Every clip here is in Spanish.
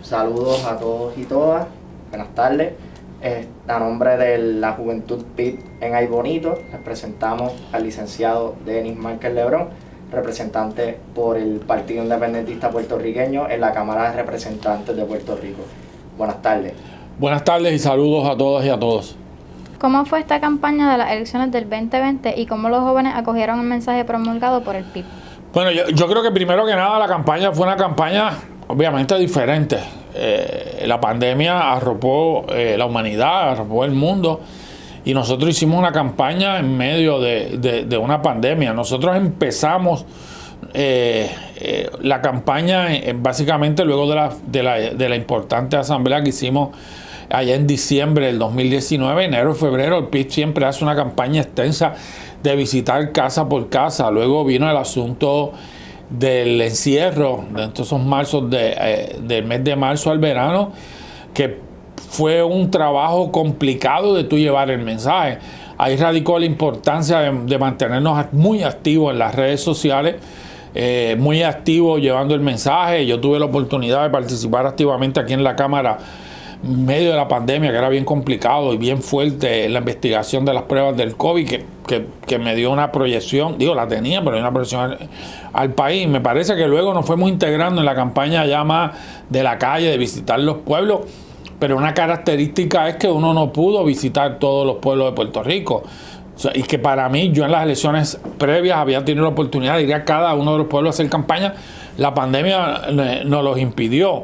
Saludos a todos y todas. Buenas tardes. A nombre de la Juventud PIB en Ay Bonito, les presentamos al licenciado Denis Márquez Lebrón, representante por el Partido Independentista Puertorriqueño en la Cámara de Representantes de Puerto Rico. Buenas tardes. Buenas tardes y saludos a todas y a todos. ¿Cómo fue esta campaña de las elecciones del 2020 y cómo los jóvenes acogieron el mensaje promulgado por el PIB? Bueno, yo creo que primero que nada la campaña fue una campaña obviamente diferente. La pandemia arropó la humanidad, arropó el mundo y nosotros hicimos una campaña en medio de una pandemia. Nosotros empezamos la campaña básicamente luego de la importante asamblea que hicimos allá en diciembre del 2019, enero y febrero. El PIB siempre hace una campaña extensa de visitar casa por casa. Luego vino el asunto del encierro de esos marzos del mes de marzo al verano, que fue un trabajo complicado de tú llevar el mensaje. Ahí radicó la importancia de mantenernos muy activos en las redes sociales, muy activos llevando el mensaje. Yo tuve la oportunidad de participar activamente aquí en la Cámara en medio de la pandemia, que era bien complicado y bien fuerte la investigación de las pruebas del COVID, que me dio una proyección, la tenía, pero una proyección al país. Me parece que luego nos fuimos integrando en la campaña ya más de la calle, de visitar los pueblos, pero una característica es que uno no pudo visitar todos los pueblos de Puerto Rico. O sea, y que para mí, yo en las elecciones previas había tenido la oportunidad de ir a cada uno de los pueblos a hacer campaña. La pandemia nos los impidió.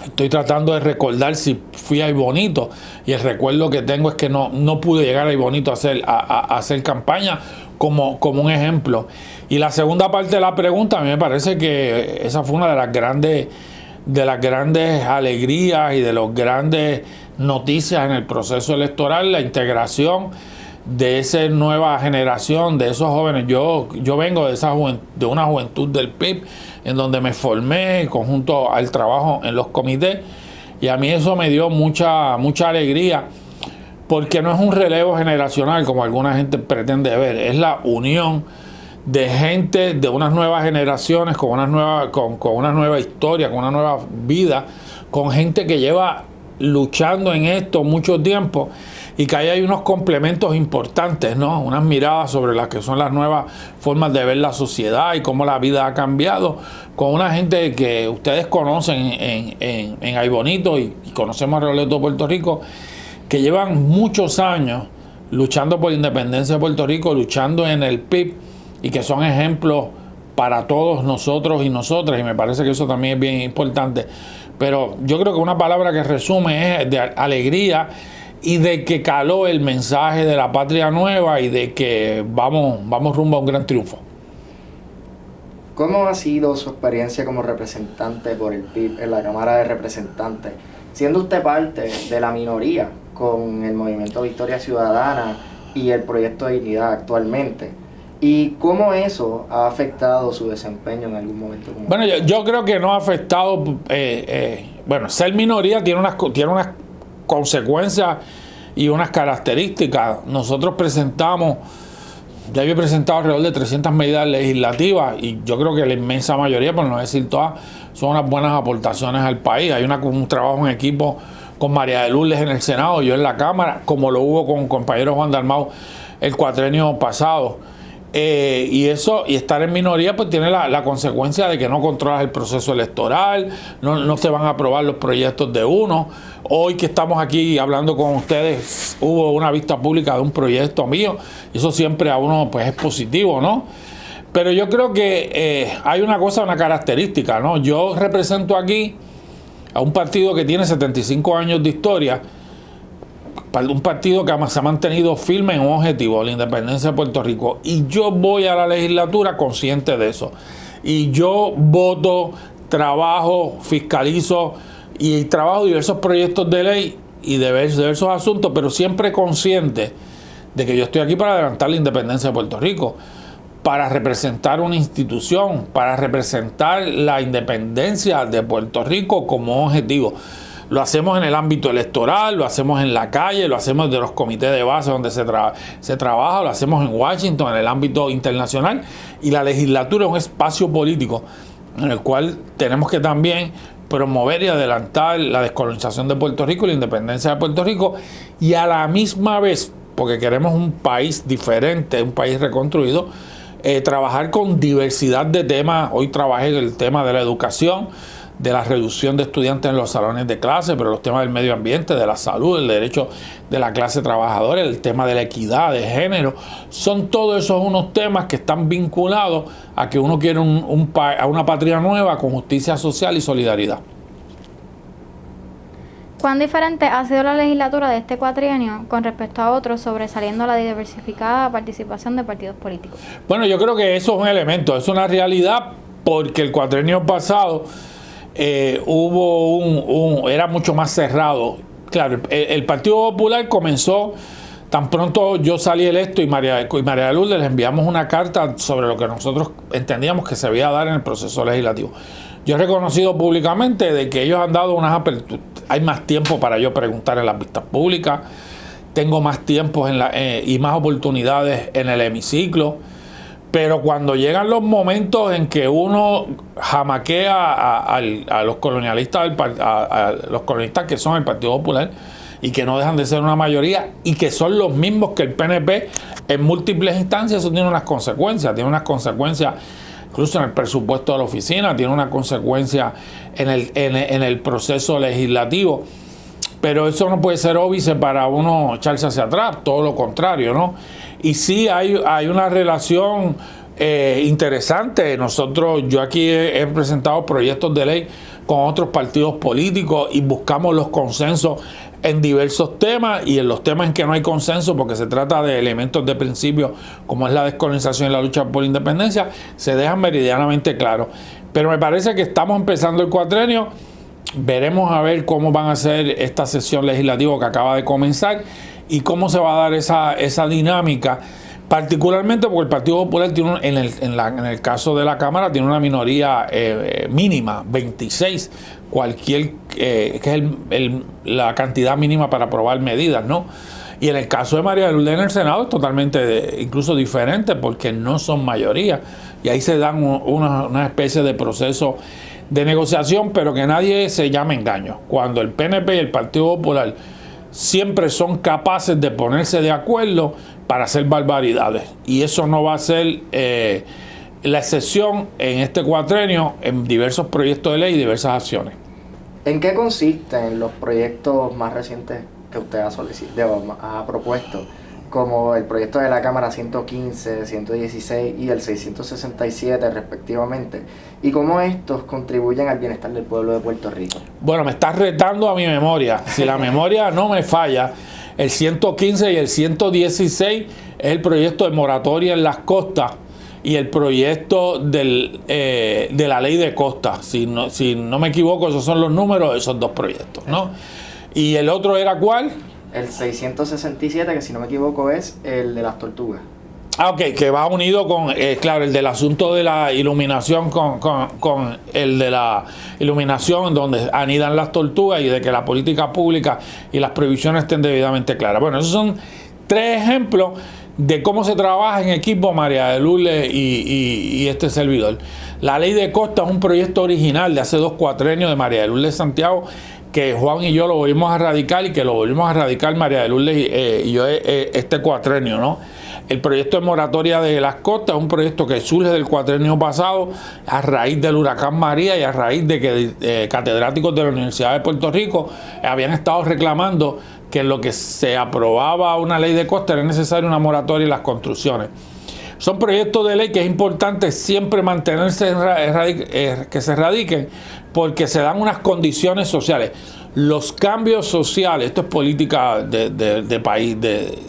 Estoy tratando de recordar si fui a Ay Bonito y el recuerdo que tengo es que no pude llegar a Ay Bonito a hacer campaña como un ejemplo. Y la segunda parte de la pregunta, a mí me parece que esa fue una de las grandes alegrías y de las grandes noticias en el proceso electoral, la integración de esa nueva generación, de esos jóvenes. Yo vengo de una juventud del PIB, en donde me formé conjunto al trabajo en los comités, y a mí eso me dio mucha alegría, porque no es un relevo generacional como alguna gente pretende ver, es la unión de gente de unas nuevas generaciones con una nueva historia, con una nueva vida, con gente que lleva luchando en esto mucho tiempo, y que ahí hay unos complementos importantes, ¿no? Unas miradas sobre las que son las nuevas formas de ver la sociedad y cómo la vida ha cambiado, con una gente que ustedes conocen en Ay Bonito y conocemos alrededor de todo Puerto Rico, que llevan muchos años luchando por la independencia de Puerto Rico, luchando en el PIB, y que son ejemplos para todos nosotros y nosotras, y me parece que eso también es bien importante. Pero yo creo que una palabra que resume es de alegría y de que caló el mensaje de la patria nueva y de que vamos rumbo a un gran triunfo. ¿Cómo ha sido su experiencia como representante por el PIB en la Cámara de Representantes, siendo usted parte de la minoría con el Movimiento Victoria Ciudadana y el Proyecto de Dignidad actualmente? ¿Y cómo eso ha afectado su desempeño en algún momento? Bueno, yo creo que no ha afectado. Ser minoría tiene unas consecuencias y unas características. Nosotros ya había presentado alrededor de 300 medidas legislativas, y yo creo que la inmensa mayoría, por no decir todas, son unas buenas aportaciones al país. Hay un trabajo en equipo con María de Lourdes en el Senado, yo en la Cámara, como lo hubo con compañero Juan Dalmau el cuatrenio pasado. Y estar en minoría pues tiene la consecuencia de que no controlas el proceso electoral, no se van a aprobar los proyectos de uno. Hoy que estamos aquí hablando con ustedes, hubo una vista pública de un proyecto mío, y eso siempre a uno pues es positivo, ¿no? Pero yo creo que hay una característica, ¿no? Yo represento aquí a un partido que tiene 75 años de historia, un partido que se ha mantenido firme en un objetivo, la independencia de Puerto Rico, y yo voy a la legislatura consciente de eso, y yo voto, trabajo, fiscalizo y trabajo diversos proyectos de ley y de diversos asuntos, pero siempre consciente de que yo estoy aquí para adelantar la independencia de Puerto Rico, para representar una institución, para representar la independencia de Puerto Rico como objetivo. Lo hacemos en el ámbito electoral, lo hacemos en la calle, lo hacemos de los comités de base donde se trabaja, lo hacemos en Washington, en el ámbito internacional, y la legislatura es un espacio político en el cual tenemos que también promover y adelantar la descolonización de Puerto Rico y la independencia de Puerto Rico, y a la misma vez, porque queremos un país diferente, un país reconstruido, trabajar con diversidad de temas. Hoy trabajé en el tema de la educación, de la reducción de estudiantes en los salones de clase, pero los temas del medio ambiente, de la salud, el derecho de la clase trabajadora, el tema de la equidad de género, son todos esos unos temas que están vinculados a que uno quiere a una patria nueva con justicia social y solidaridad. ¿Cuán diferente ha sido la legislatura de este cuatrienio con respecto a otros, sobresaliendo la diversificada participación de partidos políticos? Bueno, yo creo que eso es un elemento, es una realidad, porque el cuatrienio pasado era mucho más cerrado. Claro, el Partido Popular comenzó, tan pronto yo salí electo y María de Lourdes, les enviamos una carta sobre lo que nosotros entendíamos que se debía dar en el proceso legislativo. Yo he reconocido públicamente de que ellos han dado unas aperturas. Hay más tiempo para yo preguntar en las vistas públicas, tengo más tiempo y más oportunidades en el hemiciclo. Pero cuando llegan los momentos en que uno jamaquea a los colonialistas, a los colonialistas que son el Partido Popular y que no dejan de ser una mayoría y que son los mismos que el PNP en múltiples instancias, eso tiene unas consecuencias. Tiene unas consecuencias incluso en el presupuesto de la oficina, tiene una consecuencia en el proceso legislativo. Pero eso no puede ser óbice para uno echarse hacia atrás, todo lo contrario, ¿no? Y sí hay una relación interesante. Yo aquí he presentado proyectos de ley con otros partidos políticos y buscamos los consensos en diversos temas, y en los temas en que no hay consenso, porque se trata de elementos de principio como es la descolonización y la lucha por la independencia, se dejan meridianamente claros. Pero me parece que estamos empezando el cuatrienio. Veremos a ver cómo van a ser esta sesión legislativa que acaba de comenzar y cómo se va a dar esa dinámica, particularmente porque el Partido Popular tiene en el caso de la Cámara tiene una minoría mínima, 26, que es la cantidad mínima para aprobar medidas, ¿no? Y en el caso de María de Lourdes en el Senado es totalmente incluso diferente, porque no son mayoría, y ahí se dan una especie de proceso de negociación, pero que nadie se llame engaño. Cuando el PNP y el Partido Popular siempre son capaces de ponerse de acuerdo para hacer barbaridades, y eso no va a ser la excepción en este cuatrienio en diversos proyectos de ley y diversas acciones. ¿En qué consisten los proyectos más recientes que usted ha propuesto, como el proyecto de la Cámara 115, 116 y el 667 respectivamente, y cómo estos contribuyen al bienestar del pueblo de Puerto Rico? Bueno, me estás retando a mi memoria. Si la memoria no me falla, el 115 y el 116 es el proyecto de moratoria en las costas y el proyecto de la ley de costas. Si no me equivoco, esos son los números de esos dos proyectos, ¿no? ¿Y el otro era cuál? El 667, que si no me equivoco es el de las tortugas. Ah, ok, que va unido con, claro, el del asunto de la iluminación con el de la iluminación donde anidan las tortugas, y de que la política pública y las prohibiciones estén debidamente claras. Bueno, esos son tres ejemplos de cómo se trabaja en equipo María de Lourdes y este servidor. La ley de costa es un proyecto original de hace 2 cuatrenios de María de Lourdes Santiago, que Juan y yo lo volvimos a radicar, y que lo volvimos a radicar María de Lourdes y yo este cuatrenio, ¿no? El proyecto de moratoria de las costas es un proyecto que surge del cuatrenio pasado a raíz del huracán María y a raíz de que catedráticos de la Universidad de Puerto Rico habían estado reclamando que en lo que se aprobaba una ley de costa era necesaria una moratoria en las construcciones. Son proyectos de ley que es importante siempre mantenerse que se radiquen, porque se dan unas condiciones sociales. Los cambios sociales, esto es política de país,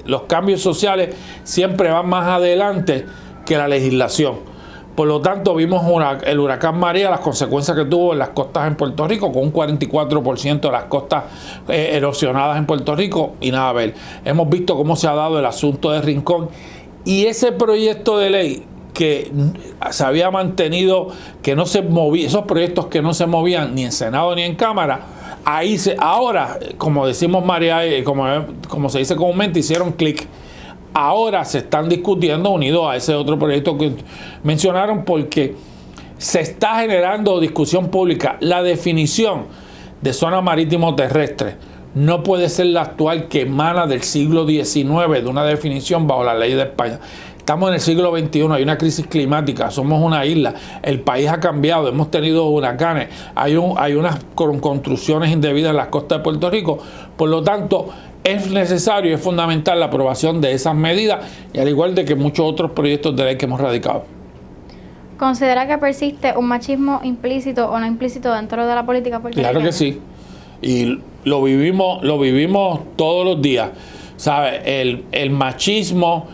los cambios sociales siempre van más adelante que la legislación. Por lo tanto, vimos el huracán María, las consecuencias que tuvo en las costas en Puerto Rico, con un 44% de las costas erosionadas en Puerto Rico, y nada a ver. Hemos visto cómo se ha dado el asunto de Rincón, y ese proyecto de ley que se había mantenido, que no se movía, esos proyectos que no se movían ni en Senado ni en Cámara, ahora, como decimos María, como se dice comúnmente, hicieron clic. Ahora se están discutiendo unidos a ese otro proyecto que mencionaron, porque se está generando discusión pública. La definición de zona marítimo terrestre no puede ser la actual que emana del siglo XIX, de una definición bajo la ley de España. Estamos en el siglo XXI, hay una crisis climática, somos una isla, el país ha cambiado, hemos tenido huracanes, hay unas construcciones indebidas en las costas de Puerto Rico, por lo tanto es necesario y es fundamental la aprobación de esas medidas, y al igual de que muchos otros proyectos de ley que hemos radicado. ¿Considera que persiste un machismo implícito o no implícito dentro de la política puertorriqueña? Claro que sí, y lo vivimos todos los días, ¿sabes? El machismo,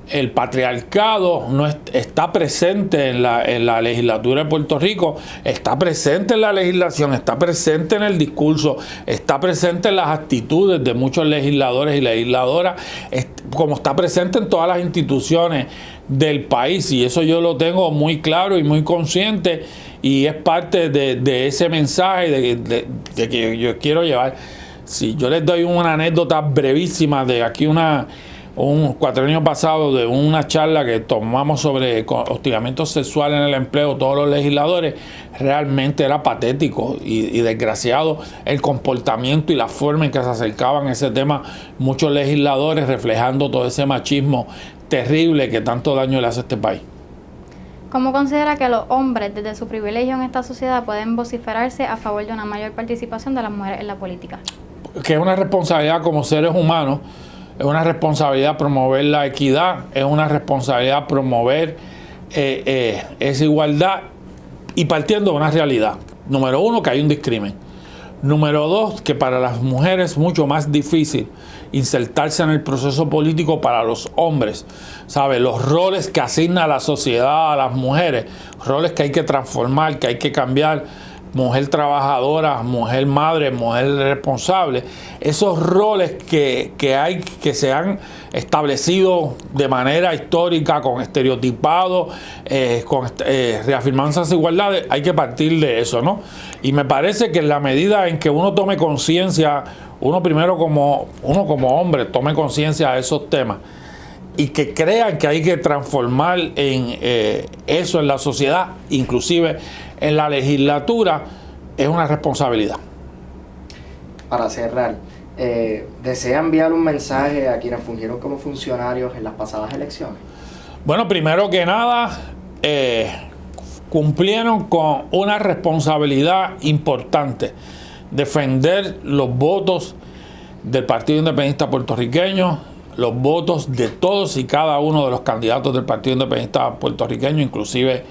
el patriarcado está presente en la legislatura de Puerto Rico, está presente en la legislación, está presente en el discurso, está presente en las actitudes de muchos legisladores y legisladoras, como está presente en todas las instituciones del país, y eso yo lo tengo muy claro y muy consciente, y es parte de ese mensaje de que yo quiero llevar. Si yo les doy una anécdota brevísima de aquí un cuatrienio pasado, de una charla que tomamos sobre hostigamiento sexual en el empleo, todos los legisladores, realmente era patético y desgraciado el comportamiento y la forma en que se acercaban a ese tema muchos legisladores, reflejando todo ese machismo terrible que tanto daño le hace a este país. ¿Cómo considera que los hombres, desde su privilegio en esta sociedad, pueden vociferarse a favor de una mayor participación de las mujeres en la política? Que es una responsabilidad como seres humanos. Es una responsabilidad promover la equidad, es una responsabilidad promover esa igualdad, y partiendo de una realidad. Número uno, que hay un discrimen. Número dos, que para las mujeres es mucho más difícil insertarse en el proceso político para los hombres. ¿Sabe? Los roles que asigna la sociedad a las mujeres, roles que hay que transformar, que hay que cambiar. Mujer trabajadora, mujer madre, mujer responsable, esos roles que se han establecido de manera histórica, con estereotipados, reafirmando esas igualdades, hay que partir de eso, ¿no? Y me parece que en la medida en que uno tome conciencia, uno como hombre tome conciencia de esos temas, y que crean que hay que transformar eso en la sociedad, inclusive en la legislatura, es una responsabilidad. Para cerrar, ¿desea enviar un mensaje a quienes fungieron como funcionarios en las pasadas elecciones? Bueno, primero que nada, cumplieron con una responsabilidad importante: defender los votos del Partido Independentista Puertorriqueño, los votos de todos y cada uno de los candidatos del Partido Independentista Puertorriqueño, inclusive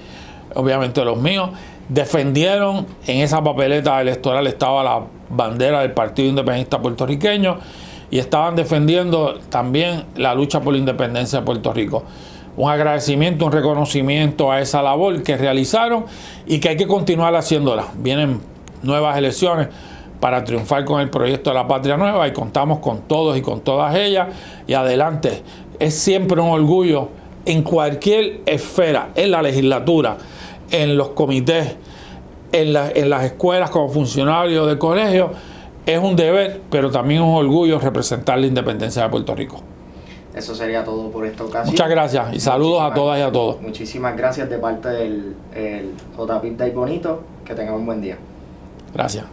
obviamente los míos. Defendieron, en esa papeleta electoral estaba la bandera del Partido Independentista Puertorriqueño, y estaban defendiendo también la lucha por la independencia de Puerto Rico. Un agradecimiento, un reconocimiento a esa labor que realizaron, y que hay que continuar haciéndola. Vienen nuevas elecciones para triunfar con el proyecto de la Patria Nueva, y contamos con todos y con todas ellas, y adelante. Es siempre un orgullo en cualquier esfera, en la legislatura, en los comités, en las escuelas como funcionarios de colegio. Es un deber, pero también un orgullo representar la independencia de Puerto Rico. Eso sería todo por esta ocasión. Muchas gracias y saludos a todas y a todos. Muchísimas gracias de parte del JPIT de Aybonito. Que tengan un buen día. Gracias.